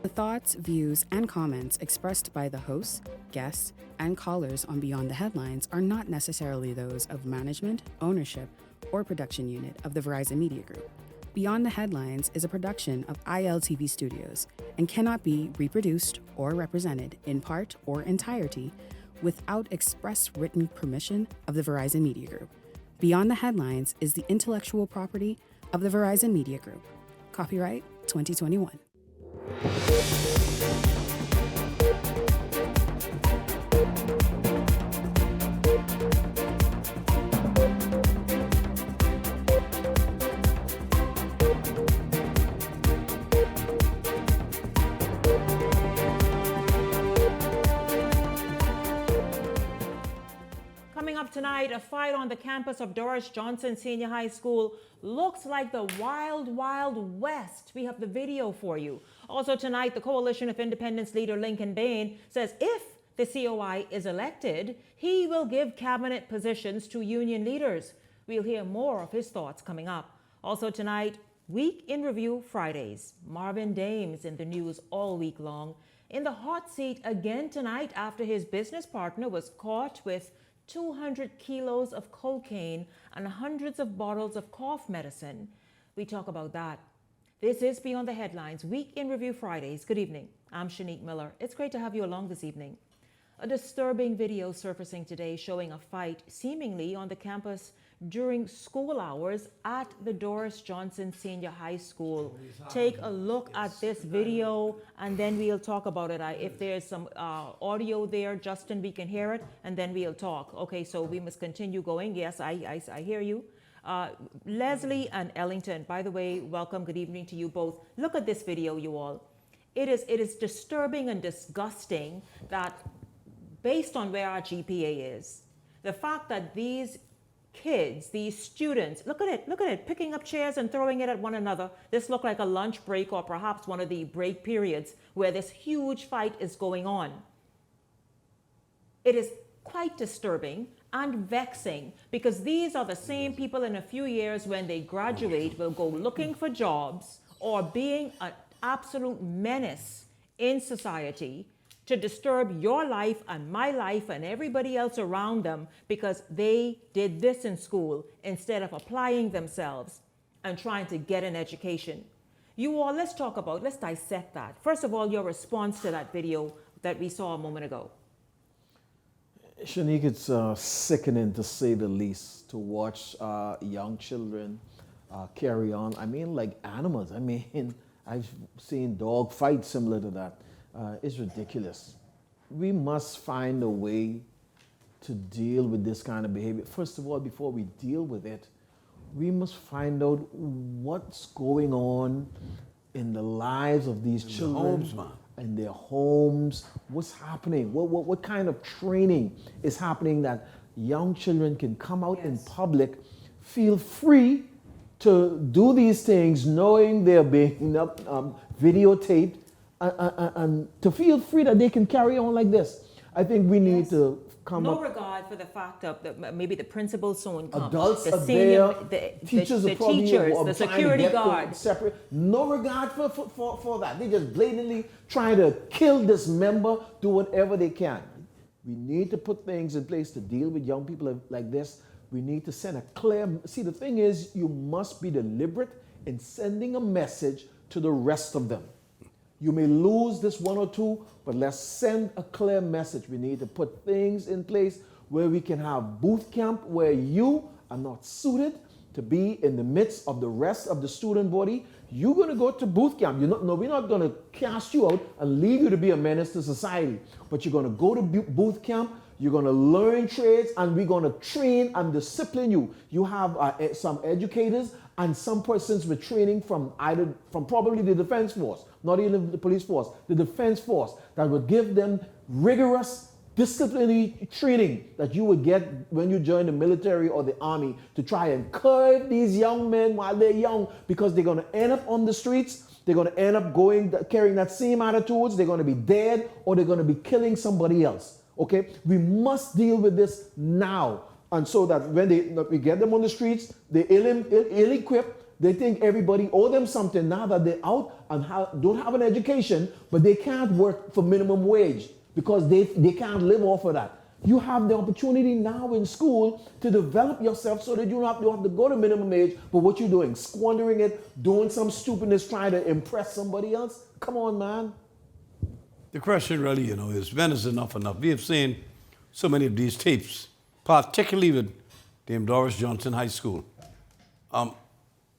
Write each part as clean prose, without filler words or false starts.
The thoughts, views, and comments expressed by the hosts, guests, and callers on Beyond the Headlines are not necessarily those of management, ownership, or production unit of the Verizon Media Group. Beyond the Headlines is a production of ILTV Studios and cannot be reproduced or represented in part or entirety without express written permission of the Verizon Media Group. Beyond the Headlines is the intellectual property of the Verizon Media Group. Copyright 2021. Coming up tonight, a fight on the campus of Doris Johnson Senior High School looks like the wild, wild west. We have the video for you. Also tonight, the Coalition of Independence leader Lincoln Bain says if the COI is elected, he will give cabinet positions to union leaders. We'll hear more of his thoughts coming up. Also tonight, Week in Review Fridays. Marvin Dames in the news all week long. In the hot seat again tonight after his business partner was caught with 200 kilos of cocaine and hundreds of bottles of cough medicine. We talk about that. This is Beyond the Headlines, Week in Review Fridays. Good evening. I'm Shanique Miller. It's great to have you along this evening. A disturbing video surfacing today showing a fight seemingly on the campus during school hours at the Doris Johnson Senior High School. Take a look at this video and then we'll talk about it. If there's some audio there, Justin, we can hear it and then we'll talk. Okay, so we must continue going. Yes, I hear you. Leslie and Ellington, by the way, welcome. Good evening to you both. Look at this video, you all. It is disturbing and disgusting that based on where our GPA is, the fact that these kids, these students, look at it, picking up chairs and throwing it at one another. This looked like a lunch break or perhaps one of the break periods where this huge fight is going on. It is quite disturbing and vexing because these are the same people in a few years when they graduate will go looking for jobs or being an absolute menace in society to disturb your life and my life and everybody else around them because they did this in school instead of applying themselves and trying to get an education. You all, let's dissect that. First of all, your response to that video that we saw a moment ago. Shanique, it's sickening to say the least to watch young children carry on. I mean, like animals. I mean, I've seen dog fights similar to that. It's ridiculous. We must find a way to deal with this kind of behavior. First of all, before we deal with it, we must find out what's going on in the lives of these children, in their homes, what's happening, what kind of training is happening that young children can come out in public, feel free to do these things knowing they're being videotaped, and to feel free that they can carry on like this. I think we need to come up. No regard for the fact of maybe the principals soon come. Adults the are senior, there, teachers, the security guards. Separate. No regard for that. They just blatantly trying to kill this member, do whatever they can. We need to put things in place to deal with young people like this. We need to send a clear, see the thing is you must be deliberate in sending a message to the rest of them. You may lose this one or two, but let's send a clear message. We need to put things in place where we can have boot camp where you are not suited to be in the midst of the rest of the student body. You're going to go to boot camp. We're not going to cast you out and leave you to be a menace to society, but you're going to go to boot camp. You're going to learn trades and we're going to train and discipline you. You have some educators and some persons with training from probably the defense force, not even the police force, the defense force that would give them rigorous disciplinary training that you would get when you join the military or the army to try and curb these young men while they're young because they're going to end up on the streets. They're going to end up carrying that same attitudes. They're going to be dead or they're going to be killing somebody else. Okay, we must deal with this now, and so that when we get them on the streets, they're ill-equipped They think everybody owe them something now that they're out and don't have an education, but they can't work for minimum wage because they can't live off of that. You have the opportunity now in school to develop yourself so that you don't have to go to minimum wage. But what you doing? Squandering it, doing some stupidness, trying to impress somebody else? Come on, man. The question really, is when is enough enough? We have seen so many of these tapes, particularly with Doris Johnson High School.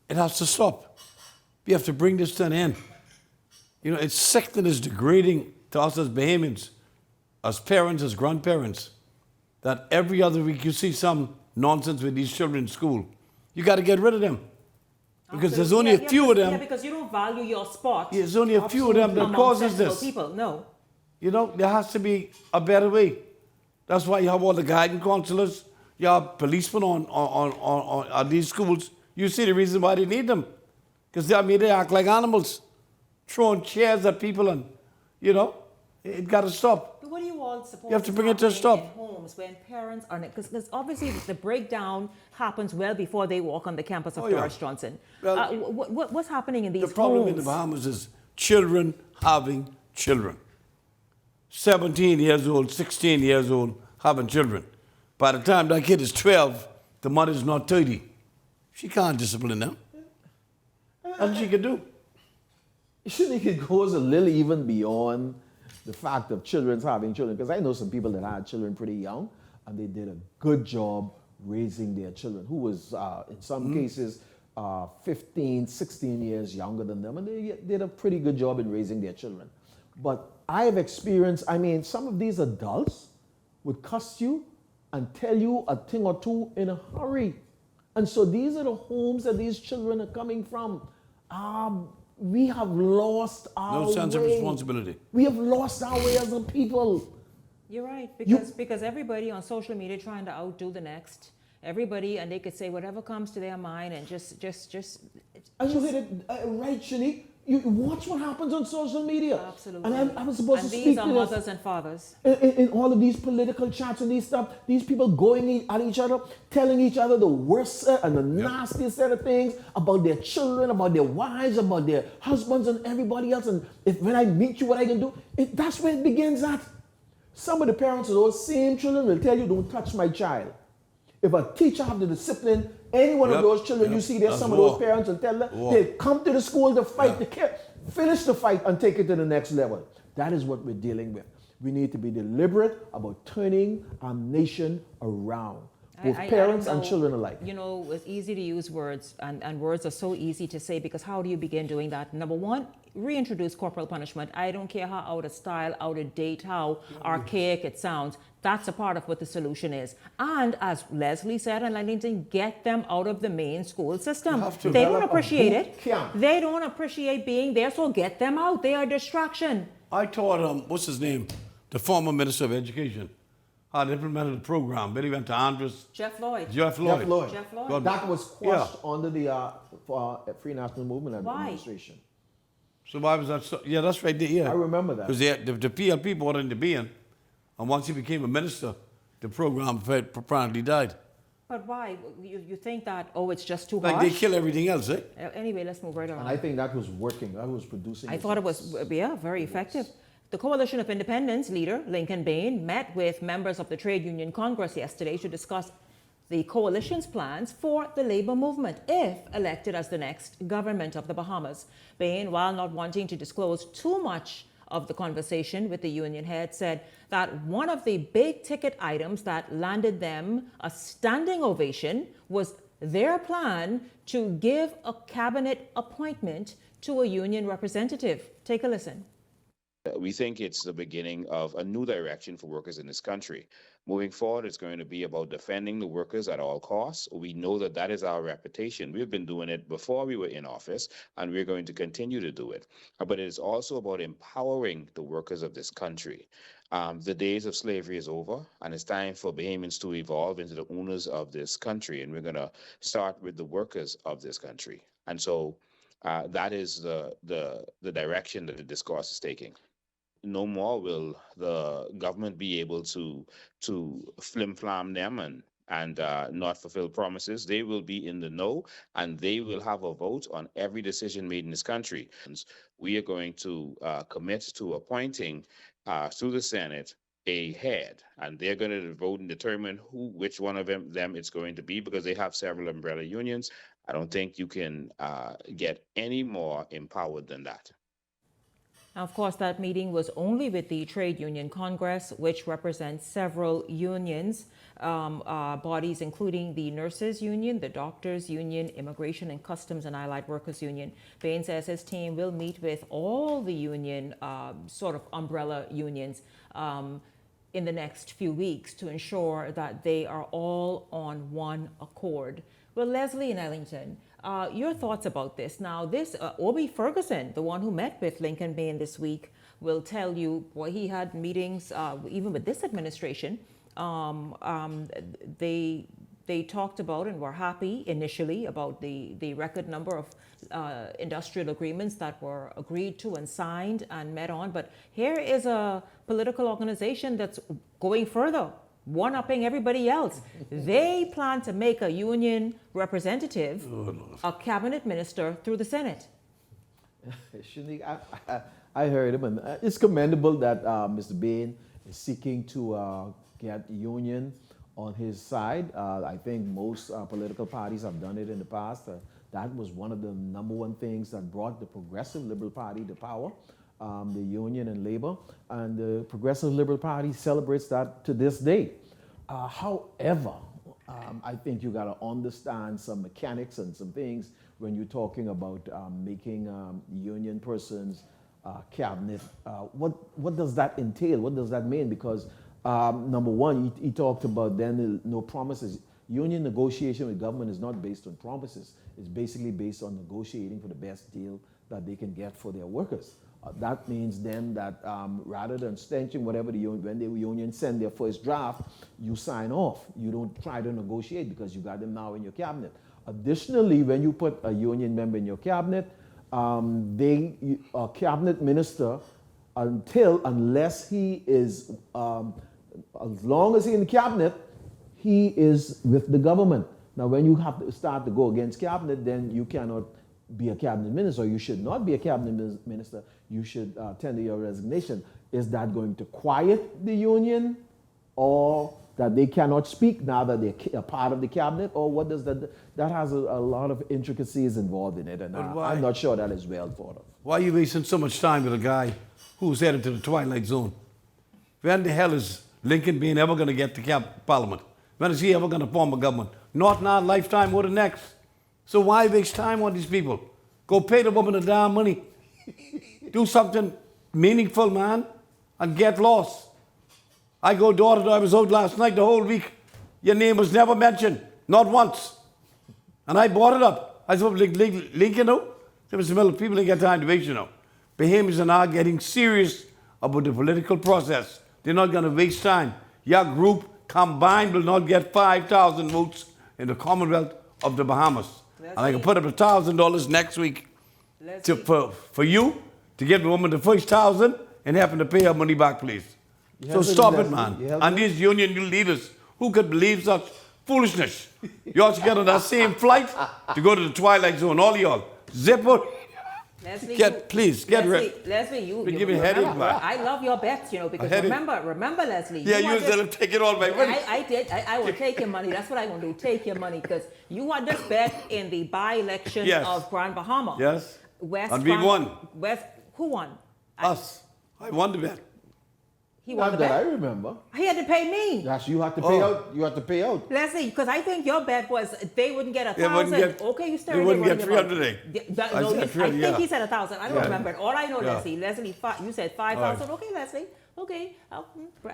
It has to stop. We have to bring this to an end. It's sick that it's degrading to us as Bahamians, as parents, as grandparents, that every other week you see some nonsense with these children in school. You got to get rid of them. Because there's only a few of them. Yeah, because you don't value your sport. Yeah, there's only a few of them that causes this. People, no. There has to be a better way. That's why you have all the guidance counselors, you have policemen on these schools. You see the reason why they need them. Because they act like animals, throwing chairs at people and, it got to stop. But what do you all suppose? You have to bring it to a stop. In homes when parents are, because obviously the breakdown happens well before they walk on the campus of Doris Johnson. Well, what's happening in these homes? The problem in the Bahamas is children having children. 17 years old, 16 years old, having children. By the time that kid is 12, the mother's not 30. She can't discipline them. Nothing she can do. You think it goes a little even beyond the fact of children having children? Because I know some people that had children pretty young, and they did a good job raising their children, who was, in some cases, 15, 16 years younger than them, and they did a pretty good job in raising their children. But I have experienced, some of these adults would cuss you and tell you a thing or two in a hurry. And so these are the homes that these children are coming from. We have lost our No sense of responsibility. We have lost our way as a people. You're right, because everybody on social media trying to outdo the next. Everybody, and they could say whatever comes to their mind and just. And you hit it right, Shanique. You watch what happens on social media. Absolutely. And I was supposed to speak to these are mothers and fathers. In all of these political chats and these stuff, these people going at each other, telling each other the worst and the nastiest set of things about their children, about their wives, about their husbands and everybody else. And when I meet you, what I can do, that's where it begins at. Some of the parents of those same children will tell you, don't touch my child. If a teacher have the discipline, any one of those children you see there, some of those parents will tell them, they come to the school to fight the kid, finish the fight and take it to the next level. That is what we're dealing with. We need to be deliberate about turning our nation around, both parents and children alike. It's easy to use words, and words are so easy to say, because how do you begin doing that? Number one, reintroduce corporal punishment. I don't care how out of style, out of date, how archaic it sounds. That's a part of what the solution is. And as Leslie said, and Landington, get them out of the main school system. They don't appreciate it. They don't appreciate being there, so get them out. They are a distraction. I taught, what's his name? The former Minister of Education. Had implemented a program. Then he went to Andres. Jeff Lloyd. Jeff Lloyd. God, that was quashed under the Free National Movement administration. So why was that so? Yeah, that's right there. Yeah. I remember that. Because the PLP brought it into being. And once he became a minister, the program apparently died. But why? You think that, it's just too harsh? Like they kill everything else, eh? Anyway, let's move right on. And I think that was working. That was producing. I thought it was, very effective. The Coalition of Independence leader, Lincoln Bain, met with members of the Trade Union Congress yesterday to discuss the coalition's plans for the labor movement if elected as the next government of the Bahamas. Bain, while not wanting to disclose too much of the conversation with the union head, said that one of the big ticket items that landed them a standing ovation was their plan to give a cabinet appointment to a union representative. Take a listen. We think it's the beginning of a new direction for workers in this country. Moving forward, it's going to be about defending the workers at all costs. We know that that is our reputation. We've been doing it before we were in office, and we're going to continue to do it. But it is also about empowering the workers of this country. The days of slavery is over, and it's time for Bahamians to evolve into the owners of this country. And we're going to start with the workers of this country. And so that is the direction that the discourse is taking. No more will the government be able to flim-flam them and and not fulfill promises, they will be in the know and they will have a vote on every decision made in this country. We are going to commit to appointing through the Senate a head, and they're going to vote and determine which one of them it's going to be, because they have several umbrella unions. I don't think you can get any more empowered than that. Now, of course, that meeting was only with the Trade Union Congress, which represents several unions, bodies, including the Nurses Union, the Doctors Union, Immigration and Customs and Allied Workers Union. Bain says his team will meet with all the union, sort of umbrella unions, in the next few weeks to ensure that they are all on one accord. Well, Leslie in Ellington, your thoughts about this. Now, this Obi Ferguson, the one who met with Lincoln Bain this week, will tell you, boy, he had meetings even with this administration. They talked about and were happy initially about the record number of industrial agreements that were agreed to and signed and met on. But here is a political organization that's going further, one-upping everybody else. They plan to make a union representative a cabinet minister through the Senate. Shanique, I heard him, and it's commendable that Mr. Bain is seeking to get union on his side. I think most political parties have done it in the past. That was one of the number one things that brought the Progressive Liberal Party to power, the union and labor. And the Progressive Liberal Party celebrates that to this day. However, I think you got to understand some mechanics and some things when you're talking about making union persons cabinet. What does that entail? What does that mean? Because number one, he talked about then no promises. Union negotiation with government is not based on promises. It's basically based on negotiating for the best deal that they can get for their workers. That means then that rather than stenching whatever when the union send their first draft, you sign off. You don't try to negotiate because you got them now in your cabinet. Additionally, when you put a union member in your cabinet, a cabinet minister, unless he is, as long as he's in the cabinet, he is with the government. Now, when you have to start to go against cabinet, then you cannot be a cabinet minister. You should not be a cabinet minister. You should tender your resignation. Is that going to quiet the union, or that they cannot speak now that they're a part of the cabinet, or what does that? That has a lot of intricacies involved in it, and I'm not sure that is well thought of. Why are you wasting so much time with a guy who's headed to the twilight zone? When the hell is Lincoln Bain ever going to get to Parliament? When is he ever going to form a government? Not in our lifetime or the next. So why waste time on these people? Go pay the woman the damn money. Do something meaningful, man, and get lost. I go door to door. I was out last night the whole week. Your name was never mentioned, not once. And I brought it up. I said, Lincoln, no? There was some people that get time to waste, you know. Bahamians are now getting serious about the political process. They're not going to waste time. Your group combined will not get 5,000 votes in the Commonwealth of the Bahamas. And I can put up $1,000 next week for you to get the woman the first 1,000 and happen to pay her money back, please. So stop it, man. And these union leaders, who could believe such foolishness? You all should get on that same flight to go to the twilight zone, all y'all. Zipper. Leslie, get ready. Leslie, you give me a headache, man. I love your bets, you know, because remember, Leslie. Yeah, you said to take it all by money. I did. I will take your money. That's what I want to do. Take your money, because you won this bet in the by-election of Grand Bahama. Yes. And we won. Who won? Us. I won the bet. He won the bet. I remember. He had to pay me. Yes, you had to pay out. You had to pay out. Leslie, because I think your bet was they wouldn't get 1,000. Okay, you started. They wouldn't get 300. I think he said 1,000. I don't remember it. All I know, Leslie, you said 5,000. Okay, Leslie. Okay, I'll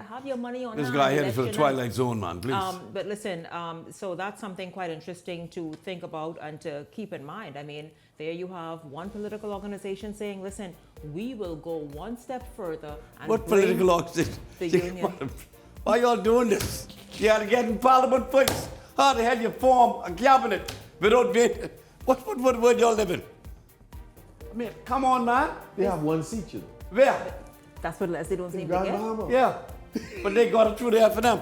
have your money on this guy headed for the twilight zone, man, please. But listen, so that's something quite interesting to think about and to keep in mind. I mean, there you have one political organization saying, listen, we will go one step further. And what political organization? The union. Why y'all doing this? You got to get in Parliament first. How the hell you form a cabinet without being... What world y'all live in? I mean, come on, man. They have one seat, you know. Where? That's what they don't seem to get. Bahama. Yeah, but they got it through the F&M,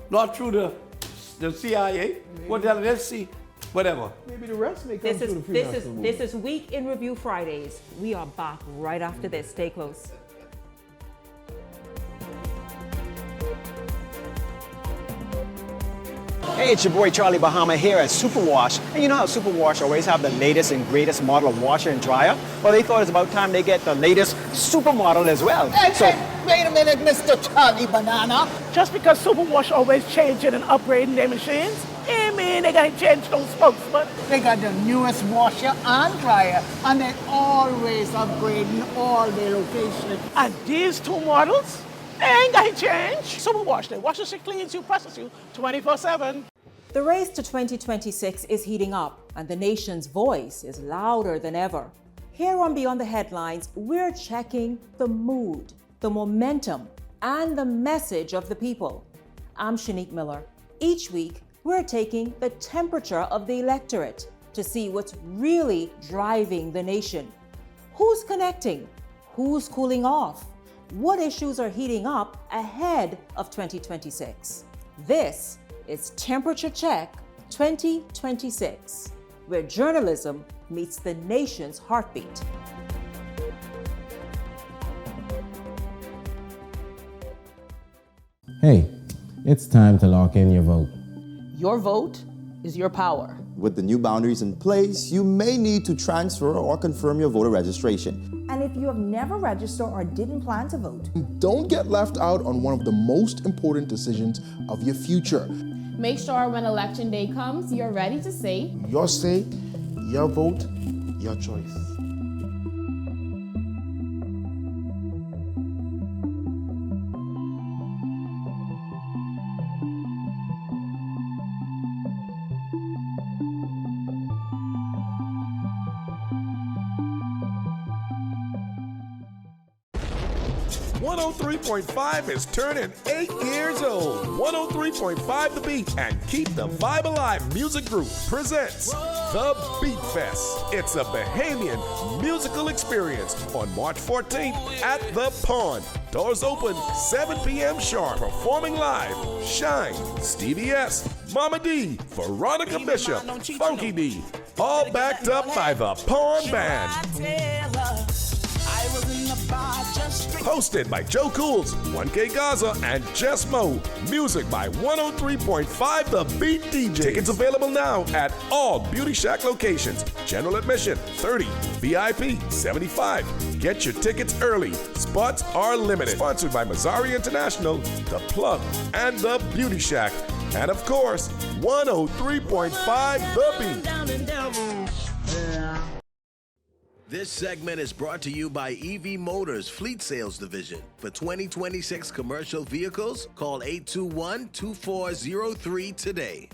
not through the the CIA. What the hell? Let's see. Whatever. Maybe the rest may come to the freelancer movement. This is Week in Review Fridays. We are back right after this. Stay close. Hey, it's your boy Charlie Bahama here at Superwash. And you know how Superwash always have the latest and greatest model of washer and dryer? Well, they thought it's about time they get the latest supermodel as well. Hey, wait a minute, Mr. Charlie Banana. Just because Superwash always changing and upgrading their machines, I mean they gotta change those spokesmen. They got the newest washer and dryer, and they always upgrading all their locations. And these two models, they ain't gotta change. Superwash, they wash you, cleans you, presses you 24/7. The race to 2026 is heating up, and the nation's voice is louder than ever. Here on Beyond the Headlines, we're checking the mood, the momentum, and the message of the people. I'm Shanique Miller. Each week, we're taking the temperature of the electorate to see what's really driving the nation. Who's connecting? Who's cooling off? What issues are heating up ahead of 2026? This is Temperature Check 2026, where journalism meets the nation's heartbeat. Hey, it's time to lock in your vote. Your vote is your power. With the new boundaries in place, you may need to transfer or confirm your voter registration. And if you have never registered or didn't plan to vote, don't get left out on one of the most important decisions of your future. Make sure when election day comes, you're ready to say, your say, your vote, your choice. .5 is turning 8 years old. 103.5 The Beat and Keep the Vibe Alive Music Group presents The Beat Fest. It's a Bahamian musical experience on March 14th at The Pond. Doors open 7 p.m. sharp. Performing live, Shine, Stevie S, Mama D, Veronica Bishop, Funky D, all backed up by The Pond Band. Hosted by Joe Cools, 1K Gaza, and Jess Mo. Music by 103.5 The Beat DJ. Tickets available now at all Beauty Shack locations. General admission, 30. VIP, 75. Get your tickets early. Spots are limited. Sponsored by Mazzari International, The Plug, and The Beauty Shack. And of course, 103.5 The Beat. This segment is brought to you by EV Motors Fleet Sales Division. For 2026 commercial vehicles, call 821-2403 today.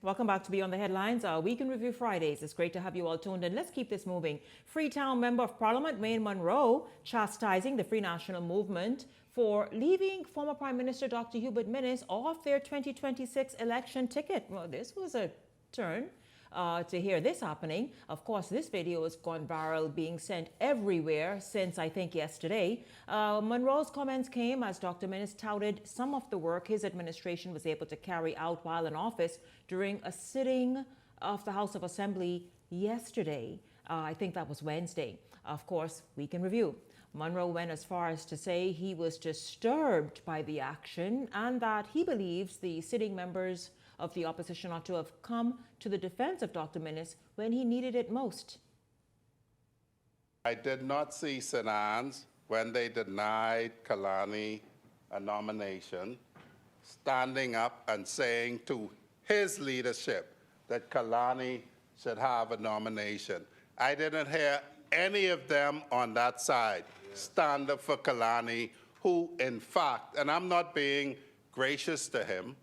Welcome back to Beyond the Headlines, our Week in Review Fridays. It's great to have you all tuned in. Let's keep this moving. Freetown Member of Parliament Wayne Munro chastising the Free National Movement for leaving former Prime Minister Dr. Hubert Minnis off their 2026 election ticket. Well, this was a turn to hear this happening. Of course, this video has gone viral, being sent everywhere since, I think, yesterday. Munro's comments came as Dr. Minnis touted some of the work his administration was able to carry out while in office during a sitting of the House of Assembly yesterday. I think that was Wednesday. Of course, Week in Review. Munro went as far as to say he was disturbed by the action and that he believes the sitting members of the opposition ought to have come to the defense of Dr. Minnis when he needed it most. I did not see St. Anne's when they denied Kalani a nomination, standing up and saying to his leadership that Kalani should have a nomination. I didn't hear any of them on that side stand up for Kalani, who in fact, and I'm not being gracious to him,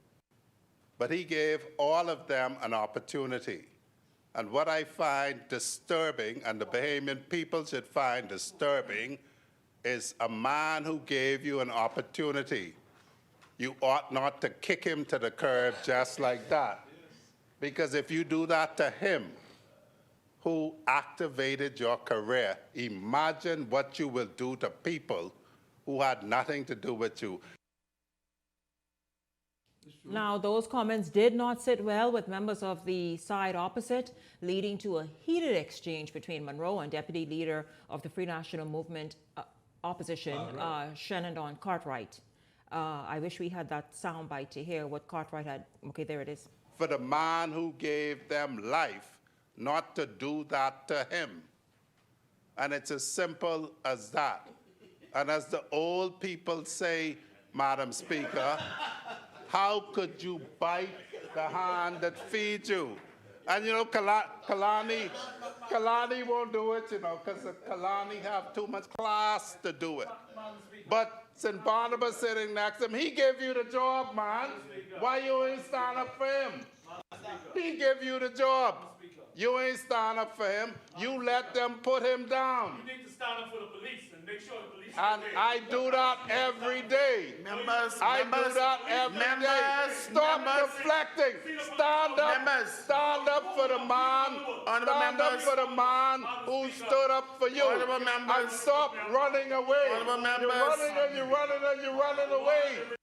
but he gave all of them an opportunity. And what I find disturbing, and the Bahamian people should find disturbing, is a man who gave you an opportunity. You ought not to kick him to the curb just like that. Because if you do that to him, who activated your career, imagine what you will do to people who had nothing to do with you. Now, those comments did not sit well with members of the side opposite, leading to a heated exchange between Monroe and Deputy Leader of the Free National Movement Opposition, Shenandoah Cartwright. I wish we had that soundbite to hear what Cartwright had. Okay, there it is. For the man who gave them life, not to do that to him. And it's as simple as that. And as the old people say, Madam Speaker, how could you bite the hand that feeds you? And you know, Kalani won't do it, you know, because Kalani have too much class to do it. But St. Barnabas sitting next to him, he gave you the job, man. Why you ain't stand up for him? He gave you the job. You ain't stand up for him. You let them put him down. You need to stand up for the police and make sure the police And I do that every day. I do that every day. Stop deflecting. Stand up. Stand up for the man. Stand up for the man who stood up for you. And stop running away. You're running and you're running and you're running away.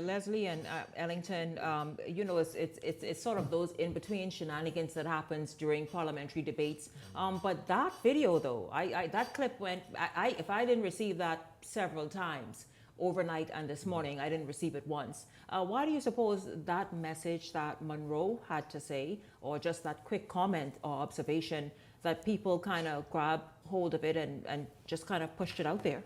Leslie and Ellington, you know, it's sort of those in-between shenanigans that happens during parliamentary debates. But that video, though, that clip went, if I didn't receive that several times overnight and this morning, I didn't receive it once. Why do you suppose that message that Monroe had to say, or just that quick comment or observation, that people kind of grabbed hold of it and just kind of pushed it out there?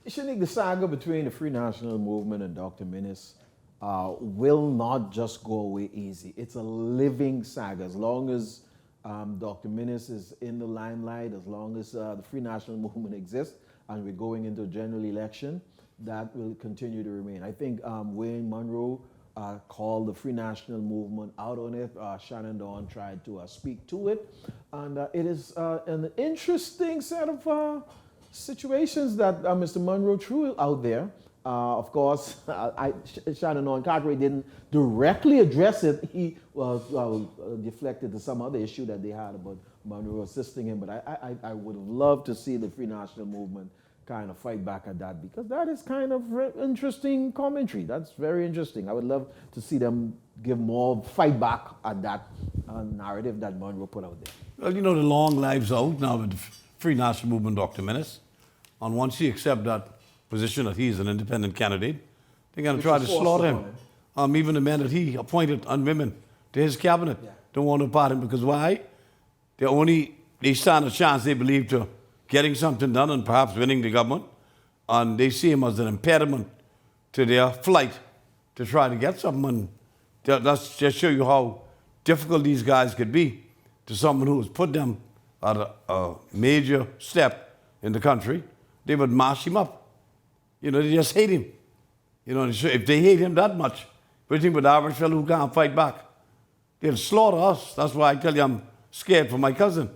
The saga between the Free National Movement and Dr. Minnis will not just go away easy. It's a living saga. As long as Dr. Minnis is in the limelight, as long as the Free National Movement exists, and we're going into a general election, that will continue to remain. I think Wayne Monroe called the Free National Movement out on it. Shenandoah tried to speak to it. And it is an interesting set of situations that Mr. Monroe threw out there. Of course, Shenandoah Cartwright didn't directly address it. He deflected to some other issue that they had about Monroe assisting him. But I would have loved to see the Free National Movement kind of fight back at that, because that is kind of interesting commentary. That's very interesting. I would love to see them give more fight back at that narrative that Monroe put out there. Well, you know, the long lives out now with the Free National Movement, Dr. Minnis. And once he accepts that position that he's an independent candidate, they're going to try to slaughter him. Even the men that he appointed and women to his cabinet don't want to part him, because why? They stand a chance, they believe, to getting something done and perhaps winning the government. And they see him as an impediment to their flight to try to get something. And that's just show you how difficult these guys could be to someone who has put them at a major step in the country. They would mash him up. You know, they just hate him. You know, if they hate him that much, what do you think with the average fellow who can't fight back? They'll slaughter us. That's why I tell you I'm scared for my cousin.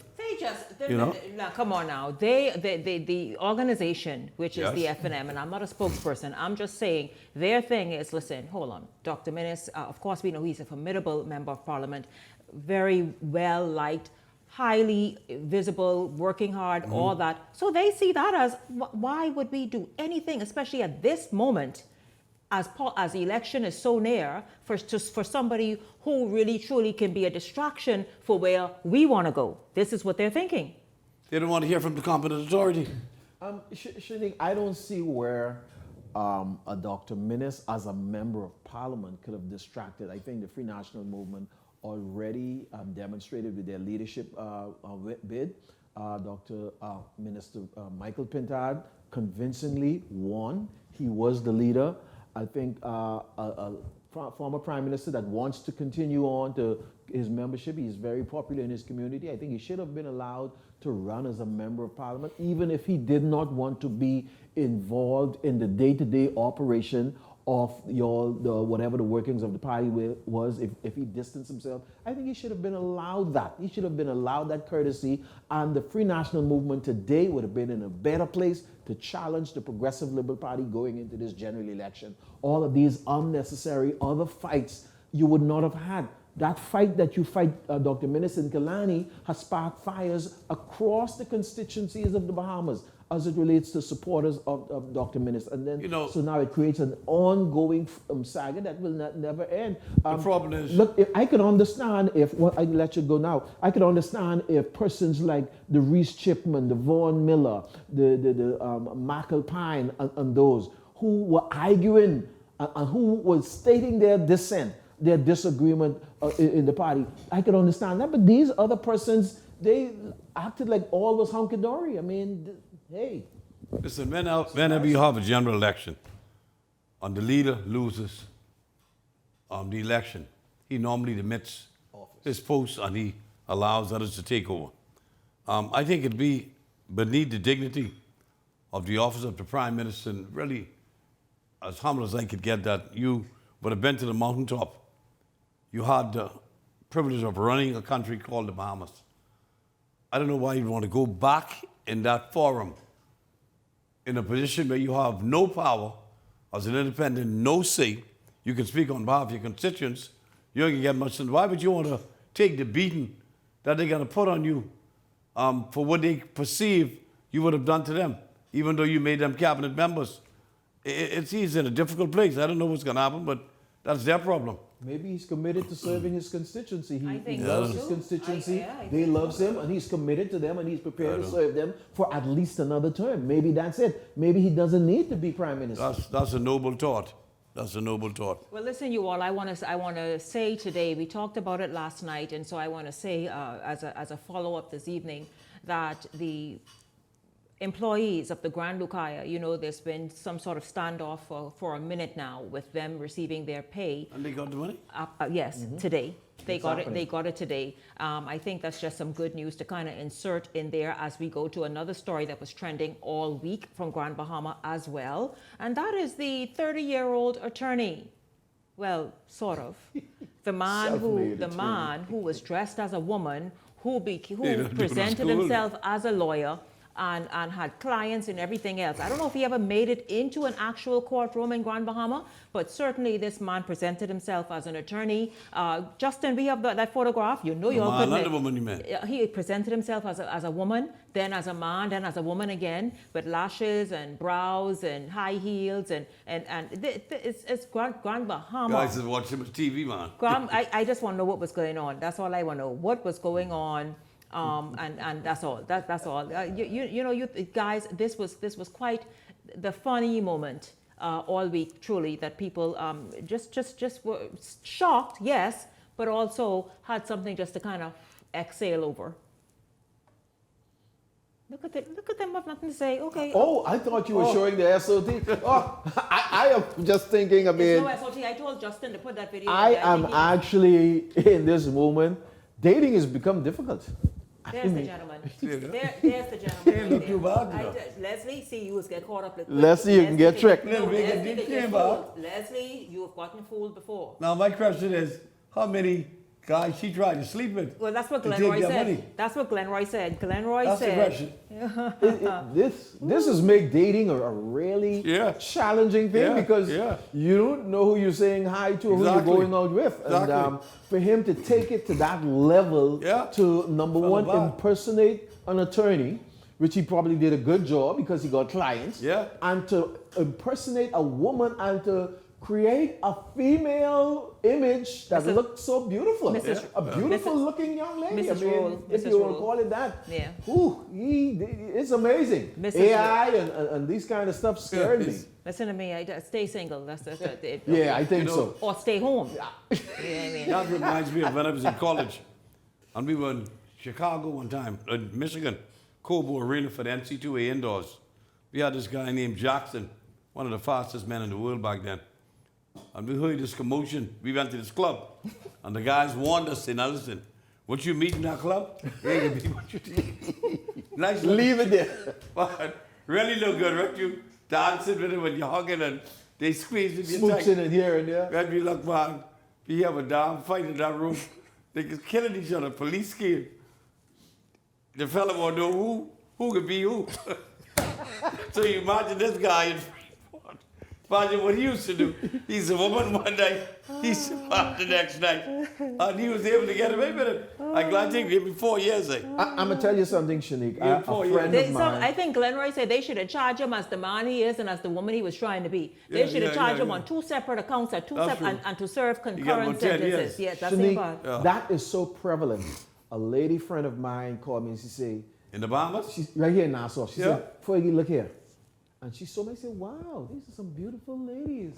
Now, come on now. The organization, which is the FNM, and I'm not a spokesperson, I'm just saying their thing is, listen, hold on. Dr. Minnis, of course, we know he's a formidable member of parliament, very well liked, highly visible, working hard, all that. So they see that as, why would we do anything, especially at this moment, as the election is so near, for somebody who really truly can be a distraction for where we want to go. This is what they're thinking. They don't want to hear from the competent authority. Shanique, I don't see where a Dr. Minnis as a member of parliament could have distracted. I think the Free National Movement already demonstrated with their leadership bid. Minister Michael Pintard convincingly won. He was the leader. I think a former prime minister that wants to continue on to his membership, he's very popular in his community. I think he should have been allowed to run as a member of parliament, even if he did not want to be involved in the day-to-day operation of whatever the workings of the party was. If he distanced himself, I think he should have been allowed that. He should have been allowed that courtesy, and the Free National Movement today would have been in a better place to challenge the Progressive Liberal Party going into this general election. All of these unnecessary other fights you would not have had. That fight that you fight, Dr. Minnis in Kalani, has sparked fires across the constituencies of the Bahamas, as it relates to supporters of Dr. Minister. And then, You know- so now it creates an ongoing saga that will never end. The problem is- Look, if I can understand if, well, I can let you go now, I can understand if persons like the Reese Chipman, the Vaughn Miller, the Michael Pine, and those who were arguing and who were stating their dissent, their disagreement in the party, I can understand that. But these other persons, they acted like all was hunky-dory. I mean, hey. Listen, whenever you have a general election and the leader loses the election, he normally demits his post and he allows others to take over. I think it'd be beneath the dignity of the office of the Prime Minister, and really, as humble as I could get, that you would have been to the mountaintop. You had the privilege of running a country called the Bahamas. I don't know why you'd want to go back in that forum in a position where you have no power as an independent, no say. You can speak on behalf of your constituents. You don't get much. Why would you want to take the beating that they're going to put on you for what they perceive you would have done to them, even though you made them cabinet members? He's in a difficult place. I don't know what's going to happen, but that's their problem. Maybe he's committed to serving his constituency. He think loves so, his too. constituency. I They think loves him, and he's committed to them, and he's prepared to serve them for at least another term. Maybe that's it. Maybe he doesn't need to be prime minister. That's a noble thought. That's a noble thought. Well, listen, you all. I want to say today. We talked about it last night, and so I want to say as a follow-up this evening that the employees of the Grand Lucaya, you know, there's been some sort of standoff for a minute now with them receiving their pay. And they got the money? Yes, today. They It's got happening. it. They got it today. I think that's just some good news to kind of insert in there as we go to another story that was trending all week from Grand Bahama as well, and that is the 30-year-old attorney. Well, sort of. The man who was dressed as a woman, who presented himself as a lawyer. And had clients and everything else. I don't know if he ever made it into an actual courtroom in Grand Bahama, but certainly this man presented himself as an attorney. Justin, we have that photograph. You know, you all couldn't. Not the woman you meant. He presented himself as a woman, then as a man, then as a woman again, with lashes and brows and high heels and it's Grand Bahama. Guys is watching much TV, man. I just want to know what was going on. That's all I want to know. What was going on? And that's all. That's all. You know, guys, this was quite the funny moment all week, truly, that people just were shocked, yes, but also had something just to kind of exhale over. Look at them have nothing to say. Okay. Oh, I thought you were showing the SOT. Oh, I am just thinking, I mean, There's no SOT. I told Justin to put that video. I am actually in this moment. Dating has become difficult. There's the gentleman. There's the gentleman. Hey, look too bad. Leslie, see, you get caught up. Leslie, you can get tricked. Leslie, you have gotten fooled before. Now, my question is, how many guys she tried to sleep with? Well, that's what to Glenroy take their said. money? That's what Glenroy said. Glenroy That's said. the question. This has made dating a really challenging thing because you don't know who you're saying hi to or who you're going out with. Exactly. And for him to take it to that level to, number one, impersonate an attorney, which he probably did a good job because he got clients, and to impersonate a woman and to create a female image that looked so beautiful. A beautiful looking young lady. I mean, if you want to call it that. Yeah. It's amazing. AI and these kind of stuff scared me. Listen to me. Stay single. That's it. Yeah, I think so. Or stay home. You know what I mean? That reminds me of when I was in college. And we were in Chicago one time, in Michigan, Cobo Arena for the NC2A indoors. We had this guy named Jackson, one of the fastest men in the world back then. And we heard this commotion. We went to this club. And the guys warned us, saying, now listen, once you meet in that club, it ain't gonna be what you think. Nice. Leave it there. But really look good, right? You dancing with them when you're hugging and they squeeze in your tight. Smooching it here and there. When we look back, we have a damn fight in that room. They was killing each other, police came. The fella want to know who could be who. So you imagine this guy in Imagine what he used to do. He's a woman one night, he's a man the next night. And he was able to get away with it. I think maybe 4 years. I'm going to tell you something, Shanique. Yeah, A friend of mine. I think Glenroy said they should have charged him as the man he is and as the woman he was trying to be. They should have charged him on 2 separate accounts and to serve concurrent sentences. Yes, that's Shanique, that is so prevalent. A lady friend of mine called me and she said, in the Bahamas? She's right here in Nassau. She said, Fuegi, look here. And she saw me and said, wow, these are some beautiful ladies.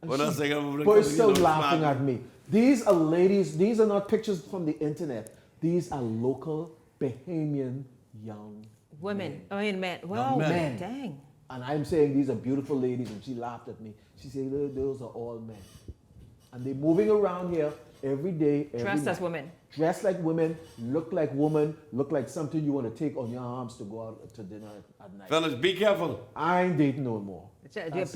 And she burst out laughing at me. These are ladies, these are not pictures from the internet. These are local Bahamian young women. Men. Wow, men. Dang. And I'm saying these are beautiful ladies, and she laughed at me. She said, those are all men. And they're moving around here every day. Dressed as women. Dressed like women, look like women, look like something you want to take on your arms to go out to dinner at night. Fellas, be careful. I ain't dating no more.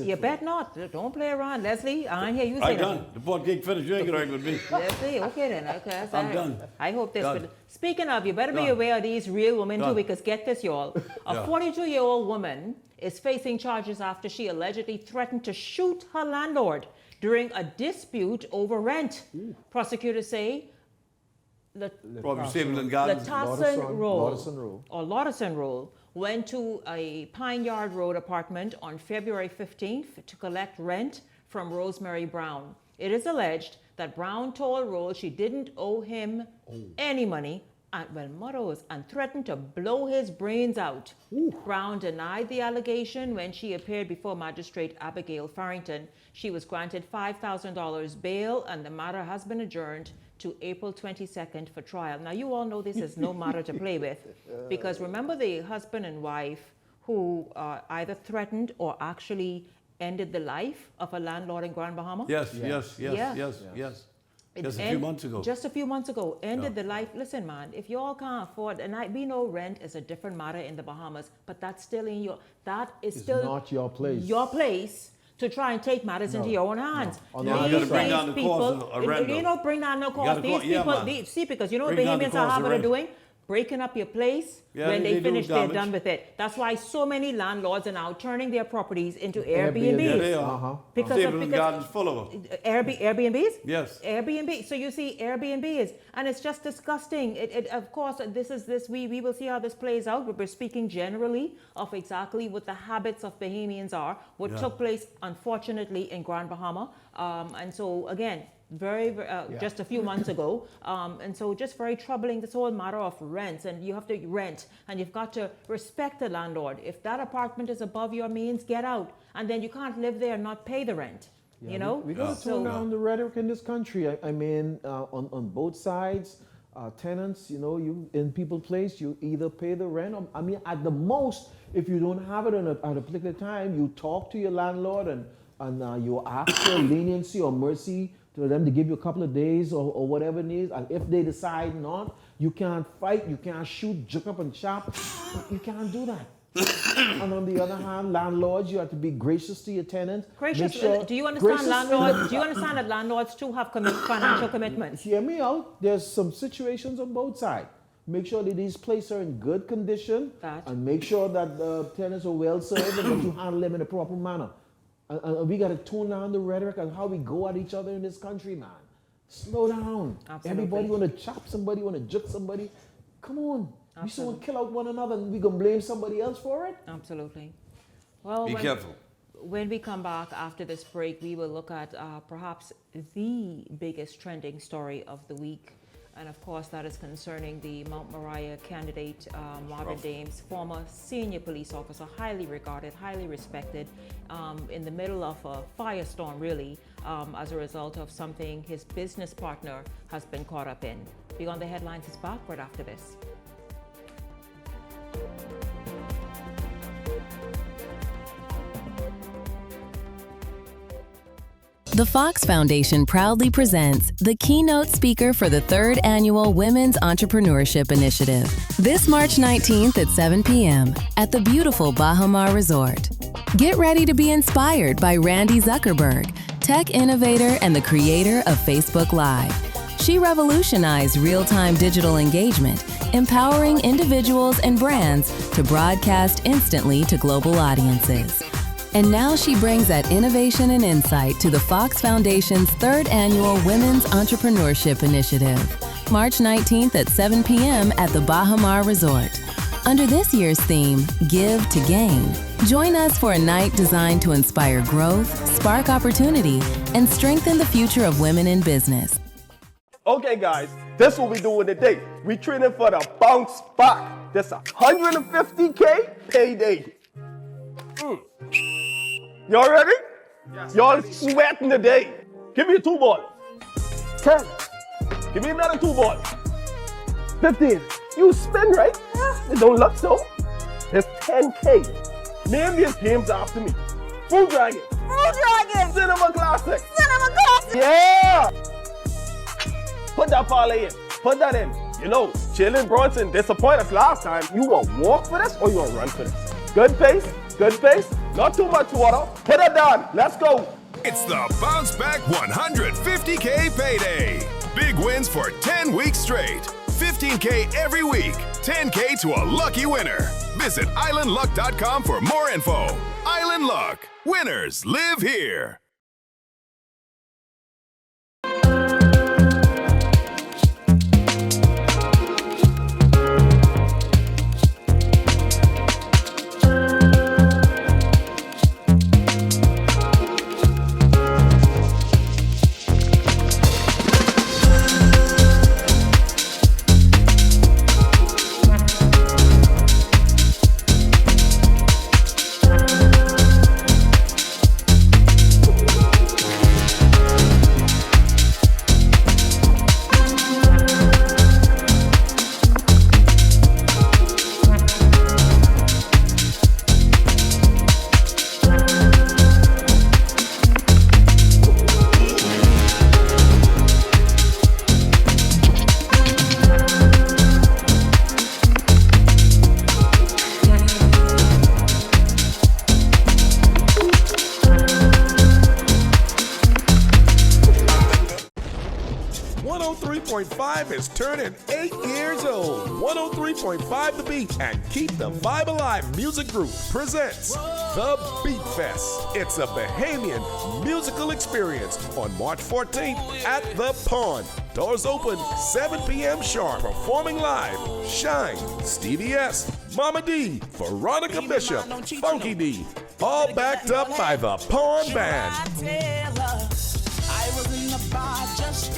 You bet not. Don't play around. Leslie, I ain't hear you say I'm done. The board cake finished. You ain't going to argue with me. Leslie, okay then. Okay, I'm done. I hope this. Speaking of, you better be aware of these real women too, because get this, y'all. A 42-year-old woman is facing charges after she allegedly threatened to shoot her landlord during a dispute over rent. Prosecutors say the Lauderson Roll went to a Pine Yard Road apartment on February 15th to collect rent from Rosemary Brown. It is alleged that Brown told Roll she didn't owe him any money and threatened to blow his brains out. Brown denied the allegation when she appeared before Magistrate Abigail Farrington. She was granted $5,000 bail, and the matter has been adjourned to April 22nd for trial. Now, you all know this is no matter to play with, because remember the husband and wife who either threatened or actually ended the life of a landlord in Grand Bahama? Yes. Just a few months ago. Just a few months ago. Ended the life. Listen, man, if you all can't afford, and we know rent is a different matter in the Bahamas, but that's still not your place. Your place to try and take matters into your own hands. You got to bring down the cost of rent. You don't bring down no cost. These people, because you know what Bahamians are having doing? Breaking up your place. When they finish, they're done with it. That's why so many landlords are now turning their properties into Airbnbs. Yeah, they are. Because gardens full of them. Airbnbs? Yes. Airbnb. So you see Airbnbs, and it's just disgusting. Of course, we will see how this plays out, but we're speaking generally of exactly what the habits of Bahamians are, what took place, unfortunately, in Grand Bahama. And so, again, just a few months ago. And so just very troubling, this whole matter of rents, and you have to rent, and you've got to respect the landlord. If that apartment is above your means, get out. And then you can't live there and not pay the rent. You know? We got to tone down the rhetoric in this country. I mean, on both sides, tenants, you in people's place, you either pay the rent, or, at the most, if you don't have it at a particular time, you talk to your landlord and you ask for leniency or mercy to them to give you a couple of days or whatever it is. And if they decide not, you can't fight, you can't shoot, juke up and chop. You can't do that. And on the other hand, landlords, you have to be gracious to your tenants. Do you understand landlords? Do you understand that landlords too have financial commitments? Hear me out. There's some situations on both sides. Make sure that these places are in good condition, and make sure that the tenants are well served and that you handle them in a proper manner. And we got to tone down the rhetoric and how we go at each other in this country, man. Slow down. Absolutely. Everybody want to chop somebody, want to juke somebody. Come on. Absolutely. We still want to kill out one another and we going to blame somebody else for it? Absolutely. Well, be careful. When we come back after this break, we will look at perhaps the biggest trending story of the week. And of course, that is concerning the Mount Moriah candidate, Marvin Dames, former senior police officer, highly regarded, highly respected, in the middle of a firestorm, really, as a result of something his business partner has been caught up in. Beyond the Headlines is back right after this. The Fox Foundation proudly presents the keynote speaker for the 3rd Annual Women's Entrepreneurship Initiative, this March 19th at 7 p.m. at the beautiful Bahama Resort. Get ready to be inspired by Randy Zuckerberg, tech innovator and the creator of Facebook Live. She revolutionized real-time digital engagement, empowering individuals and brands to broadcast instantly to global audiences. And now she brings that innovation and insight to the Fox Foundation's 3rd Annual Women's Entrepreneurship Initiative, March 19th at 7 p.m. at the Bahama Resort. Under this year's theme, Give to Gain, join us for a night designed to inspire growth, spark opportunity, and strengthen the future of women in business. Okay guys, this is what we doing today. We training for the bounce back. This a 150K payday. Y'all ready? Yes. Y'all sweating today. Give me a 2 ball. 10. Give me another 2 ball. 15. You spin, right? It don't look so. It's 10K. Name these games after me. Food Dragon. Food Dragon. Cinema Classic. Cinema Classic. Yeah. Put that parlay in. Put that in. You know, Jalen Brunson disappointed us last time. You want to walk for this or you want to run for this? Good pace. Good pace. Not too much water. Put it down. Let's go. It's the Bounce Back 150K payday. Big wins for 10 weeks straight. 15K every week. 10K to a lucky winner. Visit islandluck.com for more info. Island Luck. Winners live here. Is turning 8 years old. 103.5 The Beat and Keep the Vibe Alive Music Group presents The Beat Fest. It's a Bahamian musical experience on March 14th at The Pond. Doors open 7 p.m. sharp. Performing live, Shine, Stevie S, Mama D, Veronica Bishop, Funky D, all backed up by The Pond Band.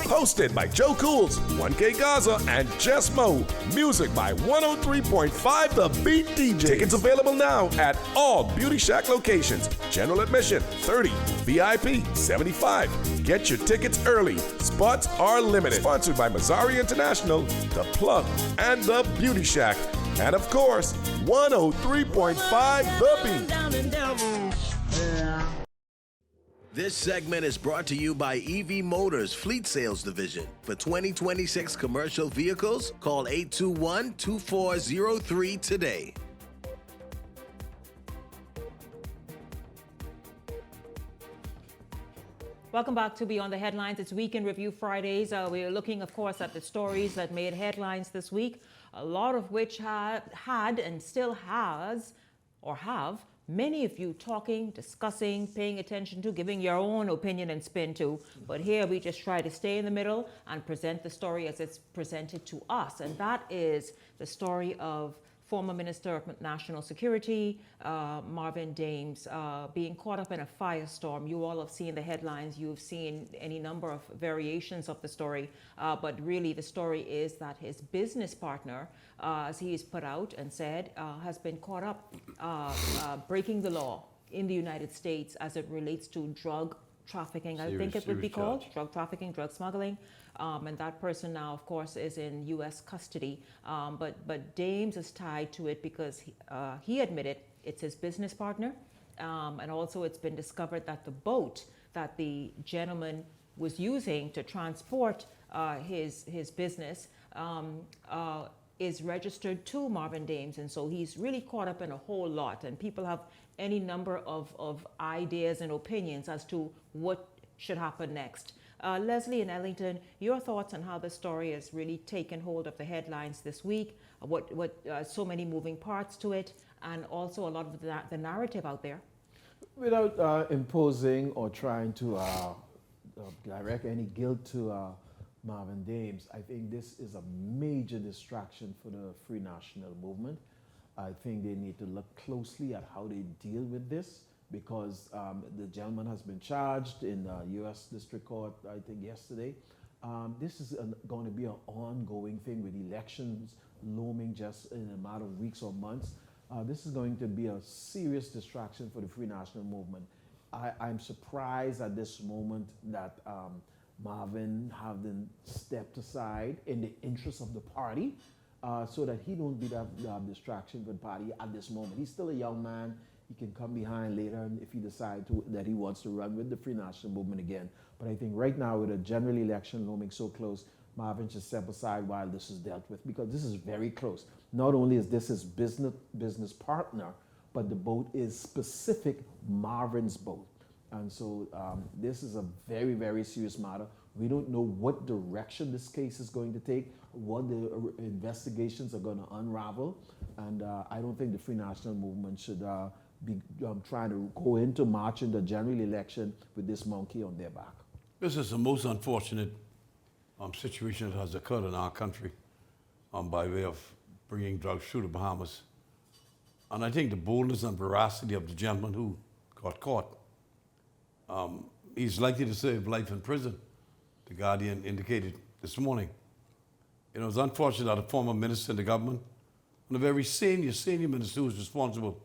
Hosted by Joe Cools, 1K Gaza, and Jess Mo. Music by 103.5 The Beat DJ. Tickets available now at all Beauty Shack locations. General admission, 30. VIP, 75. Get your tickets early. Spots are limited. Sponsored by Mazzari International, The Plug, and The Beauty Shack. And of course, 103.5 The Beat. This segment is brought to you by EV Motors Fleet Sales Division. For 2026 commercial vehicles, call 821-2403 today. Welcome back to Beyond the Headlines. It's Weekend Review Fridays. We're looking, of course, at the stories that made headlines this week, a lot of which had and still has or have many of you talking, discussing, paying attention to, giving your own opinion and spin to. But here we just try to stay in the middle and present the story as it's presented to us. And that is the story of former Minister of National Security, Marvin Dames, being caught up in a firestorm. You all have seen the headlines. You've seen any number of variations of the story. But really, the story is that his business partner, as he is put out and said, has been caught up breaking the law in the United States as it relates to drug trafficking, I think it would be called, drug trafficking, drug smuggling. And that person now, of course, is in U.S. custody. But Dames is tied to it because he admitted it's his business partner. And also it's been discovered that the boat that the gentleman was using to transport his business is registered to Marvin Dames. And so he's really caught up in a whole lot. And people have any number of ideas and opinions as to what should happen next. Leslie and Ellington, your thoughts on how the story has really taken hold of the headlines this week, what so many moving parts to it, and also a lot of the narrative out there. Without imposing or trying to direct any guilt to Marvin Dames, I think this is a major distraction for the Free National Movement. I think they need to look closely at how they deal with this because the gentleman has been charged in the U.S. District Court, I think, yesterday. This is going to be an ongoing thing with elections looming just in a matter of weeks or months. This is going to be a serious distraction for the Free National Movement. I'm surprised at this moment that Marvin having stepped aside in the interest of the party so that he don't be that distraction for the party at this moment. He's still a young man. He can come behind later if he decides that he wants to run with the Free National Movement again. But I think right now with a general election looming so close, Marvin should step aside while this is dealt with because this is very close. Not only is this his business partner, but the boat is specific Marvin's boat. And so this is a very, very serious matter. We don't know what direction this case is going to take, what the investigations are going to unravel. And I don't think the Free National Movement should be trying to go into March in the general election with this monkey on their back. This is the most unfortunate situation that has occurred in our country by way of bringing drugs through the Bahamas. And I think the boldness and veracity of the gentleman who got caught, he's likely to serve life in prison, the Guardian indicated this morning. You know, it's unfortunate that a former minister in the government, and a very senior minister who's responsible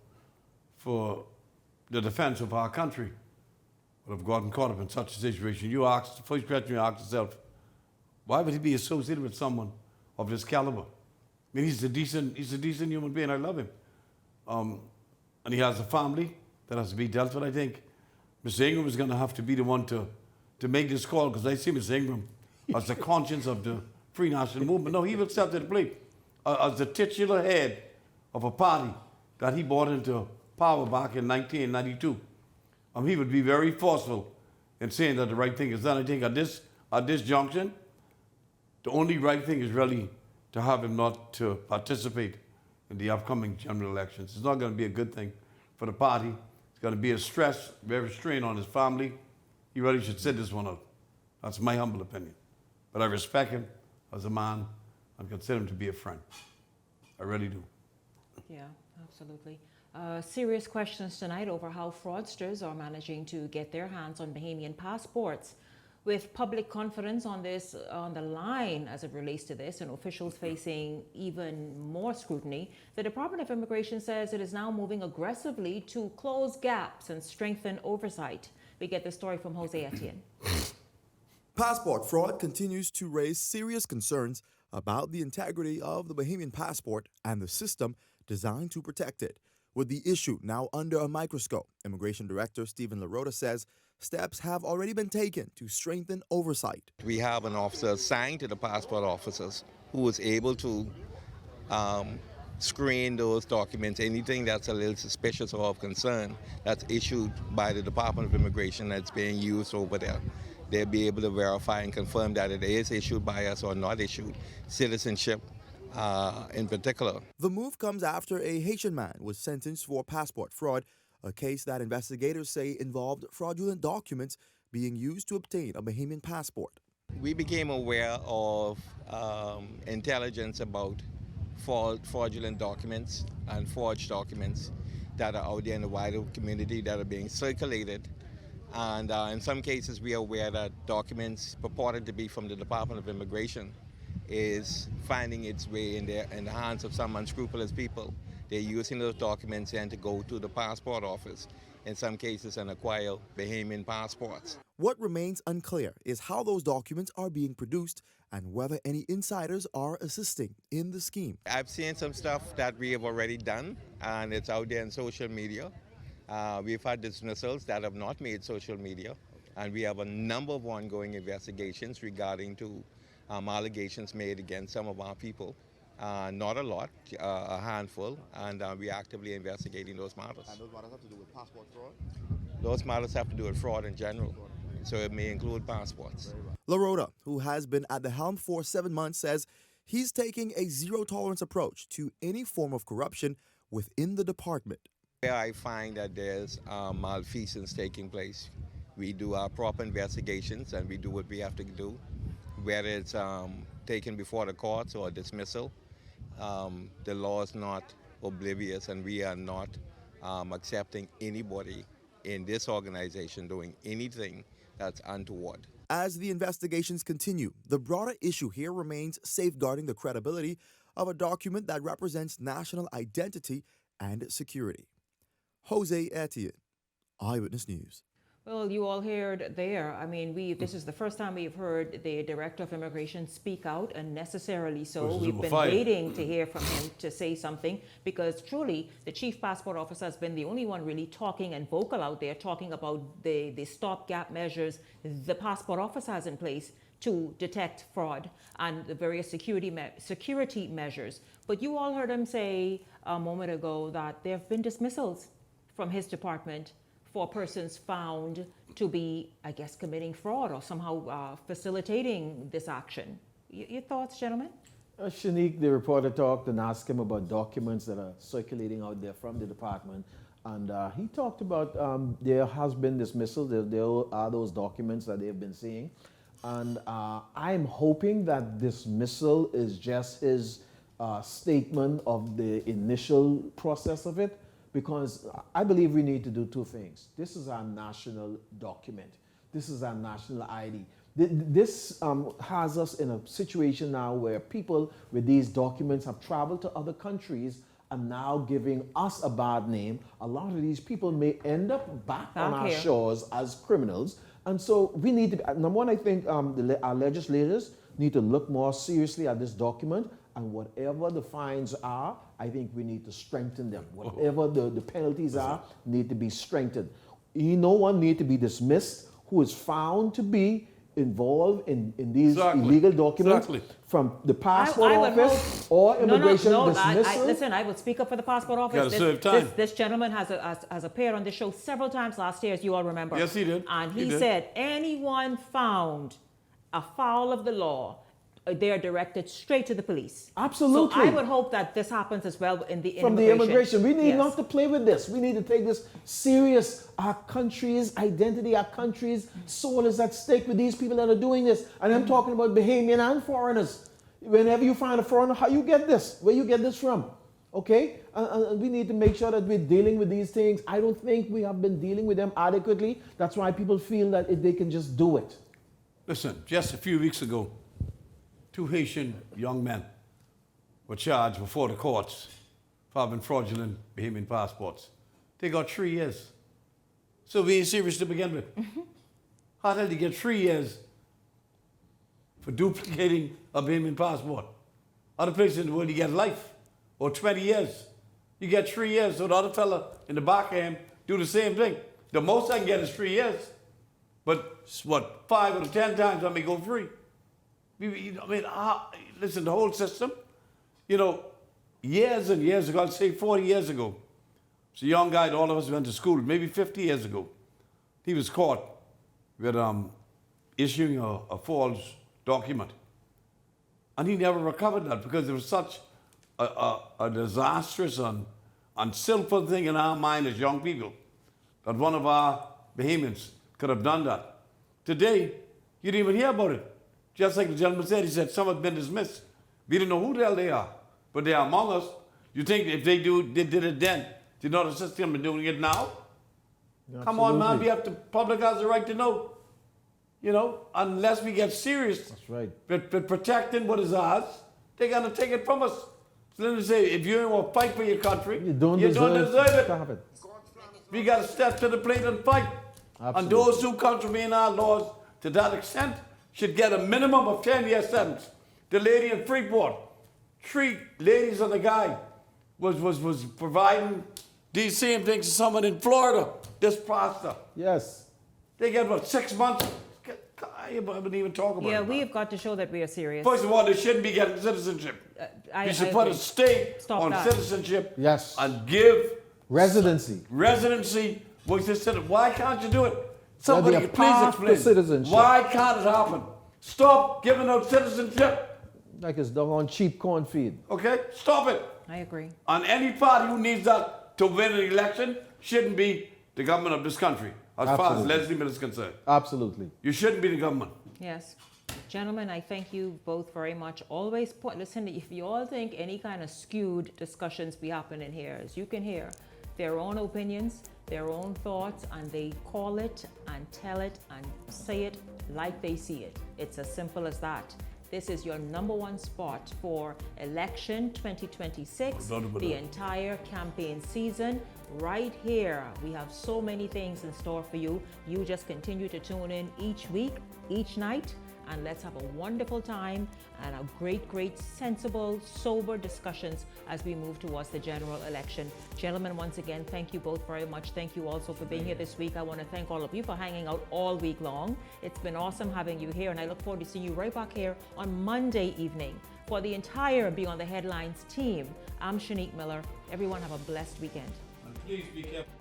for the defense of our country, would have gotten caught up in such a situation. The first question you ask yourself, why would he be associated with someone of this caliber? I mean, he's a decent human being. I love him. And he has a family that has to be dealt with, I think. Mr. Ingram is going to have to be the one to make this call because I see Mr. Ingram as the conscience of the Free National Movement. No, he will step to the plate as the titular head of a party that he brought into power back in 1992. He would be very forceful in saying that the right thing is done. I think at this junction, the only right thing is really to have him not to participate in the upcoming general elections. It's not going to be a good thing for the party. It's going to be a stress, very strain on his family. He really should sit this one out. That's my humble opinion. But I respect him as a man and consider him to be a friend. I really do. Yeah, absolutely. Serious questions tonight over how fraudsters are managing to get their hands on Bahamian passports. With public confidence on the line as it relates to this and officials facing even more scrutiny, the Department of Immigration says it is now moving aggressively to close gaps and strengthen oversight. We get the story from Jose Etienne. Passport fraud continues to raise serious concerns about the integrity of the Bahamian passport and the system designed to protect it. With the issue now under a microscope, Immigration Director Stephen Larota says steps have already been taken to strengthen oversight. We have an officer assigned to the passport officers who is able to screen those documents, anything that's a little suspicious or of concern that's issued by the Department of Immigration that's being used over there. They'll be able to verify and confirm that it is issued by us or not issued. Citizenship in particular. The move comes after a Haitian man was sentenced for passport fraud, a case that investigators say involved fraudulent documents being used to obtain a Bahamian passport. We became aware of intelligence about fraudulent documents and forged documents that are out there in the wider community that are being circulated. And in some cases, we are aware that documents purported to be from the Department of Immigration is finding its way in the hands of some unscrupulous people. They're using those documents and to go to the passport office, in some cases, and acquire Bahamian passports. What remains unclear is how those documents are being produced and whether any insiders are assisting in the scheme. I've seen some stuff that we have already done, and it's out there in social media. We've had dismissals that have not made social media, and we have a number of ongoing investigations regarding to allegations made against some of our people. Not a lot, a handful, and we're actively investigating those matters. And those matters have to do with passport fraud? Those matters have to do with fraud in general, so it may include passports. Larota, who has been at the helm for 7 months, says he's taking a zero-tolerance approach to any form of corruption within the department. Where I find that there's malfeasance taking place, we do our proper investigations and we do what we have to do, whether it's taken before the courts or dismissal. The law is not oblivious, and we are not accepting anybody in this organization doing anything that's untoward. As the investigations continue, the broader issue here remains safeguarding the credibility of a document that represents national identity and security. Jose Etienne, Eyewitness News. Well, you all heard there. I mean, this is the first time we've heard the Director of Immigration speak out, and necessarily so. We've been waiting to hear from him to say something, because truly the Chief Passport Officer has been the only one really talking and vocal out there, talking about the stopgap measures the Passport Office has in place to detect fraud and the various security measures. But you all heard him say a moment ago that there have been dismissals from his department for persons found to be, I guess, committing fraud or somehow facilitating this action. Your thoughts, gentlemen? Shanique, the reporter, talked and asked him about documents that are circulating out there from the department. And he talked about there has been dismissal. There are those documents that they've been seeing. And I'm hoping that dismissal is just his statement of the initial process of it, because I believe we need to do two things. This is our national document. This is our national ID. This has us in a situation now where people with these documents have traveled to other countries and now giving us a bad name. A lot of these people may end up back on our shores as criminals. And so we need to, number one, I think our legislators need to look more seriously at this document, and whatever the fines are, I think we need to strengthen them. Whatever the penalties are, need to be strengthened. No one need to be dismissed who is found to be involved in these illegal documents from the passport office or immigration dismissal. Listen, I would speak up for the passport office. This gentleman has appeared on this show several times last year, as you all remember. Yes, he did. And he said anyone found afoul of the law, they are directed straight to the police. Absolutely. So I would hope that this happens as well in the from the immigration. We need not to play with this. We need to take this serious. Our country's identity, our country's soul is at stake with these people that are doing this. And I'm talking about Bahamian and foreigners. Whenever you find a foreigner, how you get this? Where you get this from? Okay? And we need to make sure that we're dealing with these things. I don't think we have been dealing with them adequately. That's why people feel that they can just do it. Listen, just a few weeks ago, 2 Haitian young men were charged before the courts for having fraudulent Bahamian passports. They got 3 years. So we ain't serious to begin with. How the hell do you get 3 years for duplicating a Bahamian passport? Other places in the world you get life or 20 years. You get 3 years, so the other fella in the back of him do the same thing. The most I can get is 3 years. But what, 5 or 10 times I may go free. I mean, listen, the whole system, years and years ago, I'd say 40 years ago, it's a young guy that all of us went to school, maybe 50 years ago. He was caught with issuing a false document. And he never recovered that because it was such a disastrous and sinful thing in our mind as young people that one of our Bahamians could have done that. Today, you didn't even hear about it. Just like the gentleman said, he said some have been dismissed. We don't know who the hell they are, but they are among us. You think if they did it then, do you know the system is doing it now? Absolutely. Come on, man, the public has the right to know. Unless we get serious. That's right. But protecting what is ours, they're going to take it from us. So let me say, if you don't want to fight for your country, you don't deserve it. We got to step to the plate and fight. Absolutely. And those who contravene our laws to that extent should get a minimum of 10-year sentence. The lady in Freeport, 3 ladies and a guy was providing these same things to someone in Florida, this pastor. Yes. They get, 6 months? I wouldn't even talk about it. Yeah, we have got to show that we are serious. First of all, they shouldn't be getting citizenship. You should put a stake on citizenship. Yes. And give residency. Why can't you do it? Somebody please explain. Citizenship. Why can't it happen? Stop giving out citizenship. Like it's done on cheap corn feed. Okay? Stop it. I agree. And any party who needs that to win an election shouldn't be the government of this country, as far as Absolutely. Leslie is concerned. Absolutely. You shouldn't be the government. Yes. Gentlemen, I thank you both very much. Always listen, if you all think any kind of skewed discussions be happening here, as you can hear, their own opinions, their own thoughts, and they call it and tell it and say it like they see it. It's as simple as that. This is your #1 spot for election 2026, the entire campaign season. Right here, we have so many things in store for you. You just continue to tune in each week, each night, and let's have a wonderful time and a great, sensible, sober discussions as we move towards the general election. Gentlemen, once again, thank you both very much. Thank you also for being here this week. I want to thank all of you for hanging out all week long. It's been awesome having you here, and I look forward to seeing you right back here on Monday evening. For the entire Beyond the Headlines team, I'm Shanique Miller. Everyone have a blessed weekend. Please be careful.